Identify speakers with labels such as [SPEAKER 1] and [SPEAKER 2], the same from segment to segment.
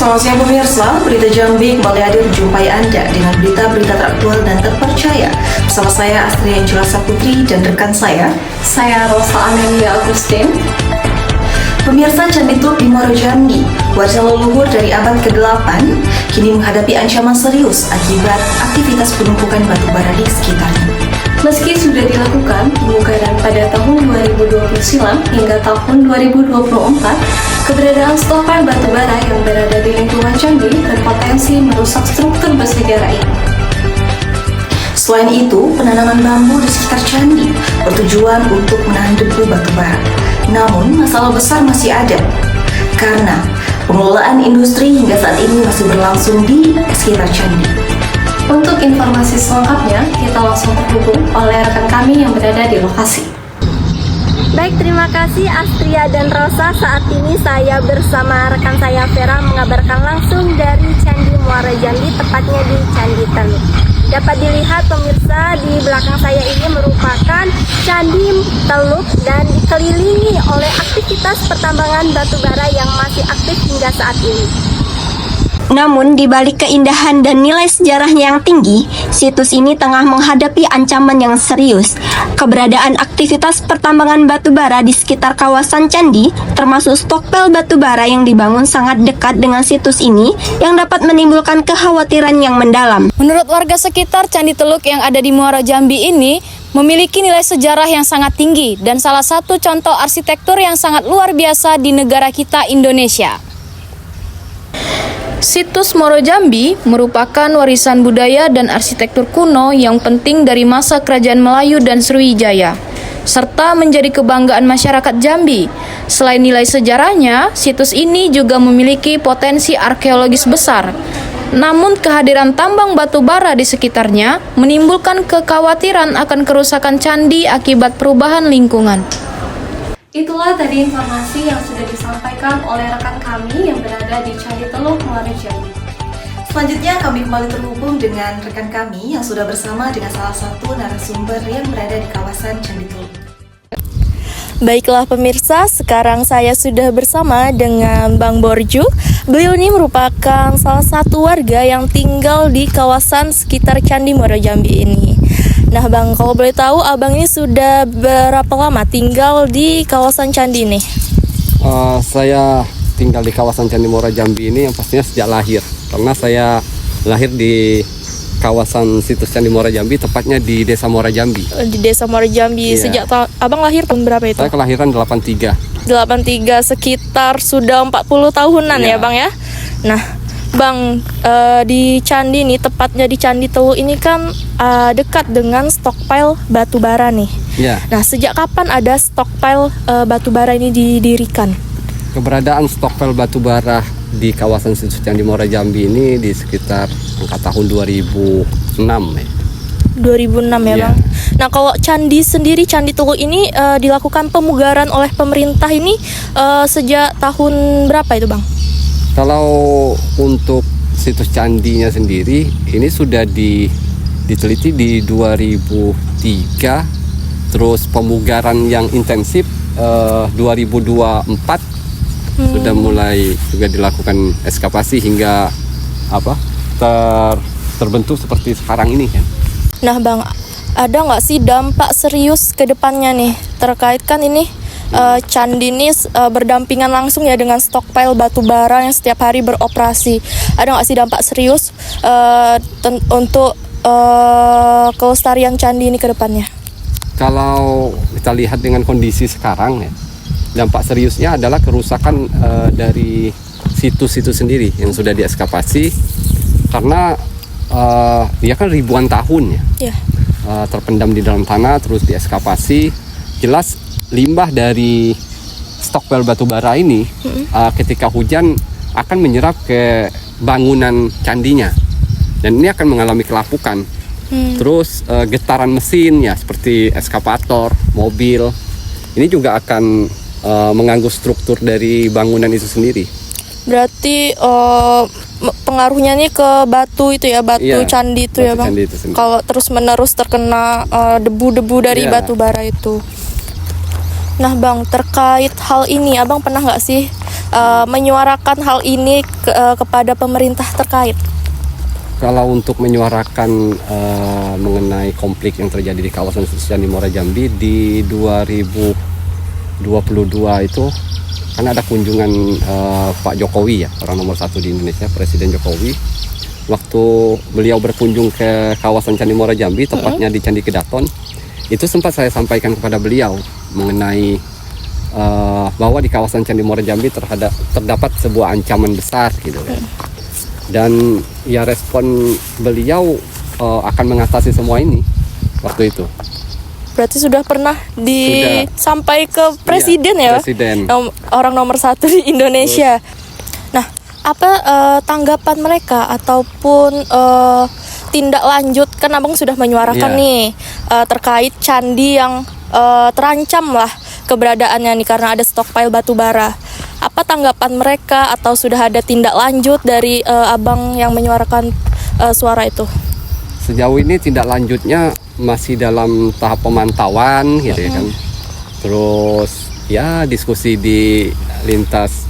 [SPEAKER 1] Selamat siang pemirsa, Berita Jambi kembali hadir jumpai Anda dengan berita-berita teraktual dan terpercaya. Bersama saya Astria Angela Saputri dan rekan saya
[SPEAKER 2] Rosa Amelia Agustin.
[SPEAKER 1] Pemirsa, Candi Teluk di Muaro Jambi, warisan leluhur dari abad ke-8, kini menghadapi ancaman serius akibat aktivitas penumpukan batu bara di sekitarnya.
[SPEAKER 2] Meski sudah dilakukan pembukaran pada tahun 2020 silam hingga tahun 2024, keberadaan stockpile batu bara yang berada di lingkungan candi berpotensi merusak struktur bersejarah ini.
[SPEAKER 1] Selain itu, penanaman bambu di sekitar candi bertujuan untuk menahan debu batu bara. Namun, masalah besar masih ada, karena pengelolaan industri hingga saat ini masih berlangsung di sekitar candi.
[SPEAKER 2] Untuk informasi selengkapnya, kita langsung terhubung oleh rekan kami yang berada di lokasi.
[SPEAKER 3] Baik, terima kasih Astria dan Rosa. Saat ini saya bersama rekan saya Vera mengabarkan langsung dari Candi Muaro Jambi, tepatnya di Candi Teluk. Dapat dilihat pemirsa, di belakang saya ini merupakan Candi Teluk dan dikelilingi oleh aktivitas pertambangan batu bara yang masih aktif hingga saat ini.
[SPEAKER 4] Namun, di balik keindahan dan nilai sejarahnya yang tinggi, situs ini tengah menghadapi ancaman yang serius. Keberadaan aktivitas pertambangan batu bara di sekitar kawasan candi, termasuk stokpel batu bara yang dibangun sangat dekat dengan situs ini, yang dapat menimbulkan kekhawatiran yang mendalam.
[SPEAKER 5] Menurut warga sekitar, Candi Teluk yang ada di Muaro Jambi ini memiliki nilai sejarah yang sangat tinggi dan salah satu contoh arsitektur yang sangat luar biasa di negara kita, Indonesia. Situs Muaro Jambi merupakan warisan budaya dan arsitektur kuno yang penting dari masa Kerajaan Melayu dan Sriwijaya, serta menjadi kebanggaan masyarakat Jambi. Selain nilai sejarahnya, situs ini juga memiliki potensi arkeologis besar. Namun kehadiran tambang batu bara di sekitarnya menimbulkan kekhawatiran akan kerusakan candi akibat perubahan lingkungan.
[SPEAKER 2] Itulah tadi informasi yang sudah disampaikan oleh rekan kami yang berada di Candi Teluk Muaro Jambi.
[SPEAKER 1] Selanjutnya kami kembali terhubung dengan rekan kami yang sudah bersama dengan salah satu narasumber yang berada di kawasan Candi Teluk.
[SPEAKER 3] Baiklah pemirsa, sekarang saya sudah bersama dengan Bang Borju. Beliau ini merupakan salah satu warga yang tinggal di kawasan sekitar Candi Muaro Jambi ini. Nah Bang, kalau boleh tahu Abang ini sudah berapa lama tinggal di kawasan candi ini?
[SPEAKER 6] Saya tinggal di kawasan Candi Muaro Jambi ini yang pastinya sejak lahir. Karena saya lahir di kawasan situs Candi Muaro Jambi, tepatnya di Desa Muaro Jambi.
[SPEAKER 3] Di Desa Muaro Jambi,
[SPEAKER 6] Iya.
[SPEAKER 3] Abang lahir tahun berapa itu?
[SPEAKER 6] Saya kelahiran 83.
[SPEAKER 3] 83, sekitar sudah 40 tahunan
[SPEAKER 6] Iya.
[SPEAKER 3] ya Bang ya? Nah Bang, di candi ini, tepatnya di Candi Teluk ini kan dekat dengan stokpile batu bara nih.
[SPEAKER 6] Ya.
[SPEAKER 3] Nah, sejak kapan ada stokpile batu bara ini didirikan?
[SPEAKER 6] Keberadaan stokpel batu bara di kawasan situs Candi Muaro Jambi ini di sekitar angka tahun 2006 ya.
[SPEAKER 3] 2006 ya
[SPEAKER 6] Iya.
[SPEAKER 3] Bang. Nah, kalau candi sendiri, Candi Teluk ini dilakukan pemugaran oleh pemerintah ini sejak tahun berapa itu Bang?
[SPEAKER 6] Kalau untuk situs candinya sendiri ini sudah diteliti di 2003, terus pemugaran yang intensif 2024 sudah mulai juga dilakukan ekskavasi hingga terbentuk seperti sekarang ini kan.
[SPEAKER 3] Nah Bang, ada nggak sih dampak serius ke depannya nih terkait kan ini candi ini berdampingan langsung ya dengan stokpile batu bara yang setiap hari beroperasi. Ada nggak sih dampak serius untuk kelestarian candi ini ke depannya?
[SPEAKER 6] Kalau kita lihat dengan kondisi sekarang ya, dampak seriusnya adalah kerusakan dari situs itu sendiri yang sudah diekskavasi, karena dia kan ribuan tahun ya.
[SPEAKER 3] Ya.
[SPEAKER 6] Terpendam di dalam tanah terus diekskavasi. Jelas limbah dari stokpel batu bara ini ketika hujan akan menyerap ke bangunan candinya, dan ini akan mengalami kelapukan. Terus getaran mesin ya seperti ekskavator, mobil, ini juga akan mengganggu struktur dari bangunan itu sendiri.
[SPEAKER 3] Berarti pengaruhnya nih ke batu itu ya, batu
[SPEAKER 6] Iya,
[SPEAKER 3] candi itu
[SPEAKER 6] batu
[SPEAKER 3] ya Bang.
[SPEAKER 6] candi itu sendiri.
[SPEAKER 3] Kalau terus menerus terkena debu-debu dari
[SPEAKER 6] Iya.
[SPEAKER 3] batu bara itu. Nah Bang, terkait hal ini Abang pernah nggak sih
[SPEAKER 7] menyuarakan hal ini kepada pemerintah terkait?
[SPEAKER 6] Kalau untuk menyuarakan mengenai konflik yang terjadi di kawasan Candi Muara Jambi di 2022 itu kan ada kunjungan Pak Jokowi ya, orang nomor 1 di Indonesia, Presiden Jokowi. Waktu beliau berkunjung ke kawasan Candi Muara Jambi, tepatnya di Candi Kedaton, itu sempat saya sampaikan kepada beliau mengenai bahwa di kawasan Candi Muara Jambi terdapat sebuah ancaman besar gitu kan. Dan ya respon beliau akan mengatasi semua ini waktu itu.
[SPEAKER 7] Berarti sudah pernah sampai ke presiden ya?
[SPEAKER 6] Presiden.
[SPEAKER 7] Orang nomor 1 di Indonesia. Nah, apa tanggapan mereka ataupun tindak lanjut, kan abang sudah menyuarakan nih terkait candi yang terancam lah keberadaannya nih karena ada stockpile batu bara. Apa tanggapan mereka atau sudah ada tindak lanjut dari abang yang menyuarakan suara itu?
[SPEAKER 6] Sejauh ini tindak lanjutnya masih dalam tahap pemantauan gitu ya kan. Terus ya diskusi di lintas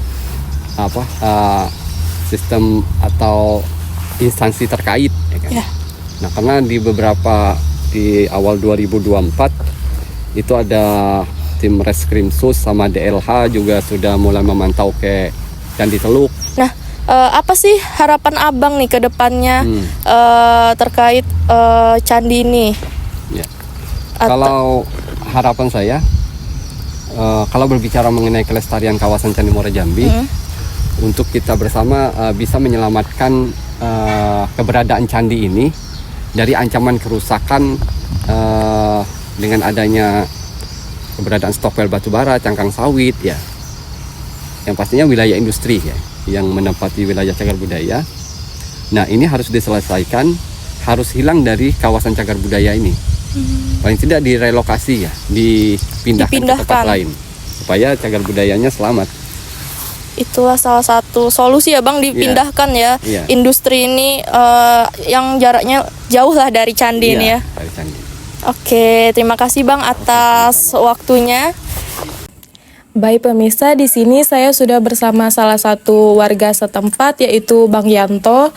[SPEAKER 6] sistem atau instansi terkait ya kan. Nah, karena di awal 2024 itu ada tim Reskrimsus sama DLH juga sudah mulai memantau ke Candi Teluk.
[SPEAKER 7] Nah, apa sih harapan abang nih ke depannya terkait candi ini?
[SPEAKER 6] Ya. Kalau harapan saya, kalau berbicara mengenai kelestarian kawasan Candi Muara Jambi, untuk kita bersama bisa menyelamatkan keberadaan candi ini dari ancaman kerusakan dengan adanya keberadaan stockpile batubara, cangkang sawit ya, yang pastinya wilayah industri ya, yang menempati wilayah cagar budaya. Nah, ini harus diselesaikan, harus hilang dari kawasan cagar budaya ini. Paling tidak direlokasi ya, dipindahkan ke tempat lain supaya cagar budayanya selamat.
[SPEAKER 7] Itulah salah satu solusi ya bang, dipindahkan industri ini yang jaraknya jauh lah dari candi ini ya.
[SPEAKER 6] Dari candi.
[SPEAKER 7] Oke, terima kasih Bang atas waktunya.
[SPEAKER 8] Baik pemirsa, di sini saya sudah bersama salah satu warga setempat yaitu Bang Yanto.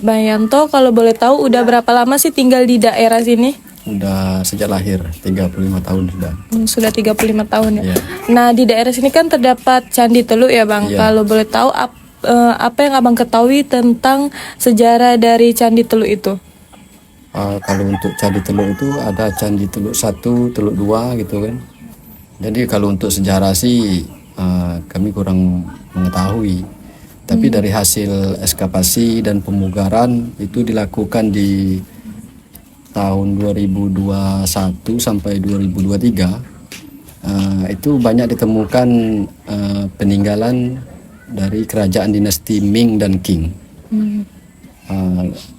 [SPEAKER 8] Bang Yanto, kalau boleh tahu udah berapa lama sih tinggal di daerah sini?
[SPEAKER 9] Udah sejak lahir, 35 tahun sudah.
[SPEAKER 8] Sudah 35 tahun ya.
[SPEAKER 9] Yeah.
[SPEAKER 8] Nah, di daerah sini kan terdapat Candi Teluk ya Bang.
[SPEAKER 9] Yeah.
[SPEAKER 8] Kalau boleh tahu apa yang Abang ketahui tentang sejarah dari Candi Teluk itu?
[SPEAKER 9] Kalau untuk Candi Teluk itu ada Candi Teluk 1, Teluk 2 gitu kan. Jadi kalau untuk sejarah sih kami kurang mengetahui. Tapi dari hasil ekskavasi dan pemugaran itu dilakukan di tahun 2021 sampai 2023. Itu banyak ditemukan peninggalan dari kerajaan dinasti Ming dan Qing.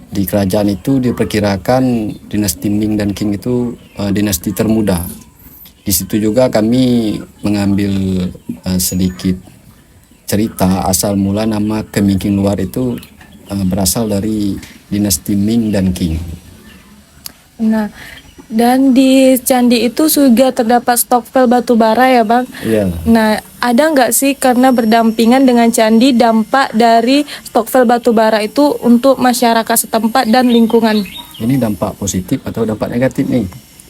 [SPEAKER 9] Di kerajaan itu diperkirakan dinasti Ming dan Qing itu dinasti termuda. Di situ juga kami mengambil sedikit cerita asal mula nama Kemingking Luar itu berasal dari dinasti Ming dan Qing.
[SPEAKER 8] Nah, dan di candi itu juga terdapat stockpile batu bara ya Bang?
[SPEAKER 9] Iya.
[SPEAKER 8] Nah, ada nggak sih karena berdampingan dengan candi dampak dari stockpile batu bara itu untuk masyarakat setempat dan lingkungan?
[SPEAKER 9] Ini dampak positif atau dampak negatif nih?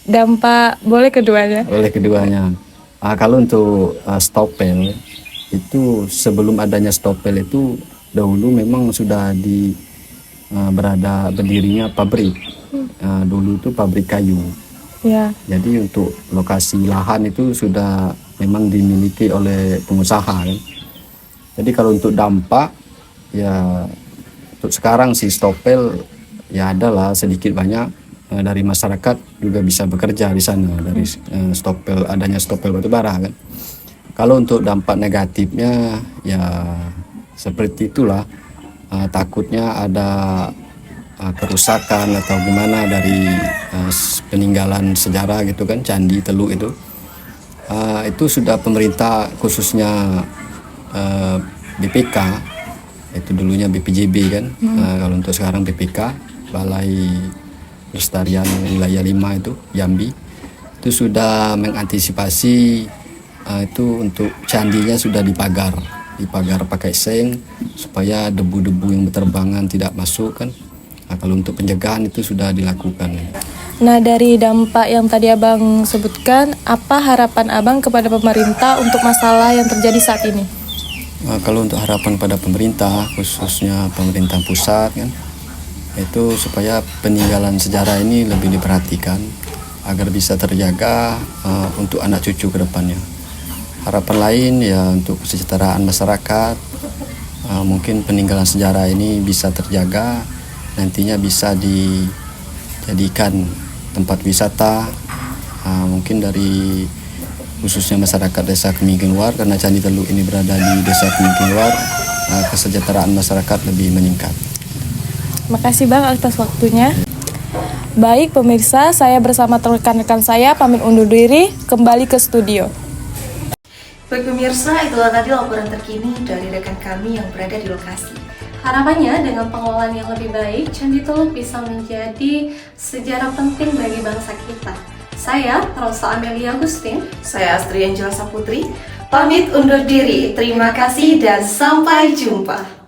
[SPEAKER 8] Dampak, boleh keduanya?
[SPEAKER 9] Oleh keduanya. Kalau untuk stockpile itu sebelum adanya stockpile itu dahulu memang sudah berdirinya pabrik. Dulu itu pabrik kayu.
[SPEAKER 8] Ya.
[SPEAKER 9] Jadi untuk lokasi lahan itu sudah memang dimiliki oleh pengusaha kan. Jadi kalau untuk dampak ya untuk sekarang si stockpile ya adalah sedikit banyak dari masyarakat juga bisa bekerja di sana dari adanya stockpile batubara kan. Kalau untuk dampak negatifnya ya seperti itulah, takutnya ada kerusakan atau gimana dari peninggalan sejarah gitu kan, Candi Teluk itu. Itu sudah pemerintah khususnya BPK, itu dulunya BPJB kan, kalau untuk sekarang BPK, Balai Pelestarian Wilayah 5 itu, Jambi, itu sudah mengantisipasi itu untuk candinya sudah dipagar pakai seng supaya debu-debu yang berterbangan tidak masuk kan. Nah, kalau untuk pencegahan itu sudah dilakukan.
[SPEAKER 8] Nah, dari dampak yang tadi Abang sebutkan, apa harapan Abang kepada pemerintah untuk masalah yang terjadi saat ini?
[SPEAKER 9] Kalau untuk harapan pada pemerintah, khususnya pemerintah pusat kan, itu supaya peninggalan sejarah ini lebih diperhatikan agar bisa terjaga untuk anak cucu ke depannya. Harapan lain ya untuk kesejahteraan masyarakat, mungkin peninggalan sejarah ini bisa terjaga, nantinya bisa dijadikan tempat wisata, mungkin dari khususnya masyarakat desa Kemingking Luar, karena Candi Teluk ini berada di desa Kemingking Luar, kesejahteraan masyarakat lebih meningkat.
[SPEAKER 8] Makasih Bang atas waktunya. Baik pemirsa, saya bersama rekan-rekan saya pamit undur diri, kembali ke studio.
[SPEAKER 1] Baik pemirsa, itulah tadi laporan terkini dari rekan kami yang berada di lokasi.
[SPEAKER 2] Harapannya dengan pengelolaan yang lebih baik, Candi Teluk bisa menjadi sejarah penting bagi bangsa kita. Saya, Rosa Amelia Agustin.
[SPEAKER 1] Saya Astri Angela Saputri, pamit undur diri. Terima kasih dan sampai jumpa.